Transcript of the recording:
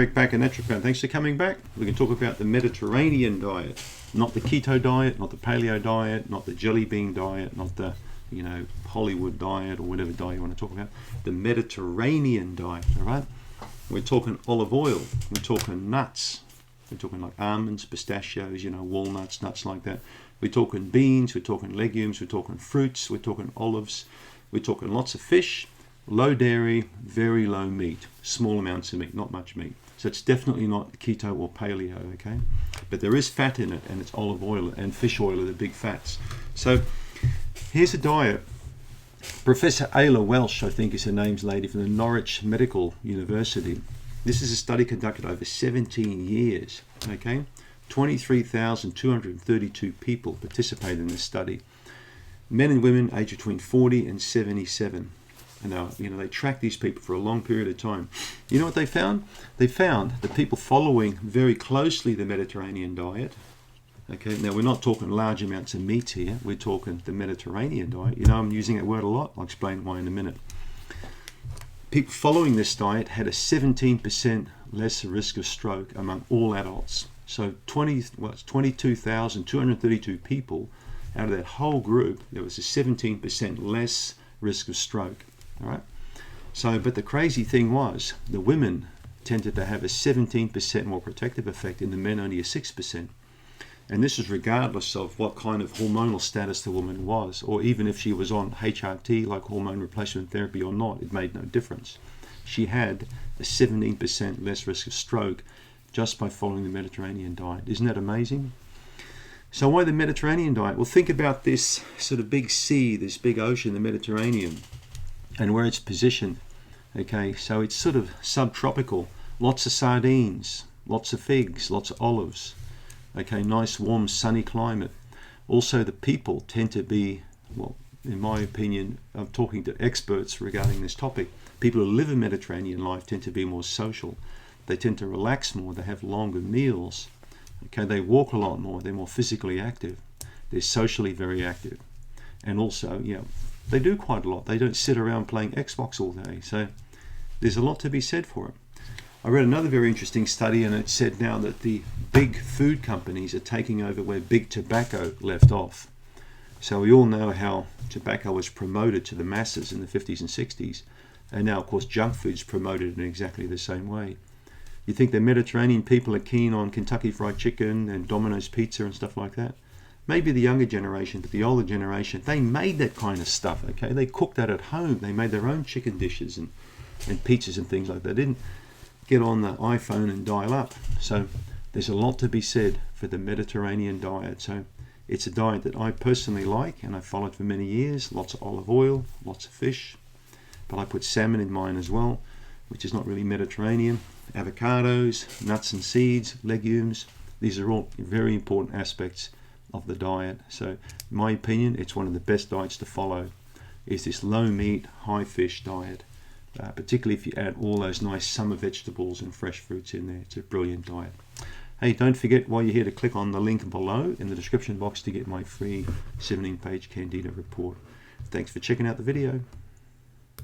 Bakker, naturopath. Thanks for coming back. We can talk about the Mediterranean diet, not the keto diet, not the paleo diet, not the jelly bean diet, not the Hollywood diet or whatever diet you want to talk about. The Mediterranean diet. All right. We're talking olive oil. We're talking nuts. We're talking like almonds, pistachios, walnuts, nuts like that. We're talking beans. We're talking legumes. We're talking fruits. We're talking olives. We're talking lots of fish. Low dairy, very low meat, small amounts of meat, not much meat. So it's definitely not keto or paleo, okay? But there is fat in it, and it's olive oil and fish oil are the big fats. So here's a diet. Professor Ailsa Welsh, I think is her name's lady, from the Norwich Medical University. This is a study conducted over 17 years, okay? 23,232 people participated in this study. Men and women aged between 40 and 77. And they tracked these people for a long period of time. You know what they found? They found that people following very closely the Mediterranean diet, okay, now we're not talking large amounts of meat here, we're talking the Mediterranean diet. I'm using that word a lot. I'll explain why in a minute. People following this diet had a 17% less risk of stroke among all adults. So 22,232 people out of that whole group, there was a 17% less risk of stroke. All right. So, but the crazy thing was, the women tended to have a 17% more protective effect, and the men only a 6%. And this is regardless of what kind of hormonal status the woman was, or even if she was on HRT, like hormone replacement therapy, or not, it made no difference. She had a 17% less risk of stroke just by following the Mediterranean diet. Isn't that amazing? So why the Mediterranean diet? Well, think about this sort of big sea, this big ocean, the Mediterranean, and where it's positioned. Okay, so it's sort of subtropical. Lots of sardines, lots of figs, lots of olives. Okay, nice warm sunny climate. Also the people tend to be, well, in my opinion, I'm talking to experts regarding this topic, people who live a Mediterranean life tend to be more social. They tend to relax more, they have longer meals. Okay, they walk a lot more, they're more physically active. They're socially very active. And also, they do quite a lot. They don't sit around playing Xbox all day. So there's a lot to be said for it. I read another very interesting study, and it said now that the big food companies are taking over where big tobacco left off. So we all know how tobacco was promoted to the masses in the 50s and 60s. And now, of course, junk food's promoted in exactly the same way. You think the Mediterranean people are keen on Kentucky Fried Chicken and Domino's Pizza and stuff like that? Maybe the younger generation, but the older generation, they made that kind of stuff, okay? They cooked that at home. They made their own chicken dishes and pizzas and things like that. They didn't get on the iPhone and dial up. So there's a lot to be said for the Mediterranean diet. So it's a diet that I personally like, and I followed for many years. Lots of olive oil, lots of fish, but I put salmon in mine as well, which is not really Mediterranean. Avocados, nuts and seeds, legumes. These are all very important aspects of the diet. So in my opinion, it's one of the best diets to follow, is this low meat, high fish diet, particularly if you add all those nice summer vegetables and fresh fruits in there. It's a brilliant diet. Hey, don't forget while you're here to click on the link below in the description box to get my free 17-page Candida report. Thanks for checking out the video.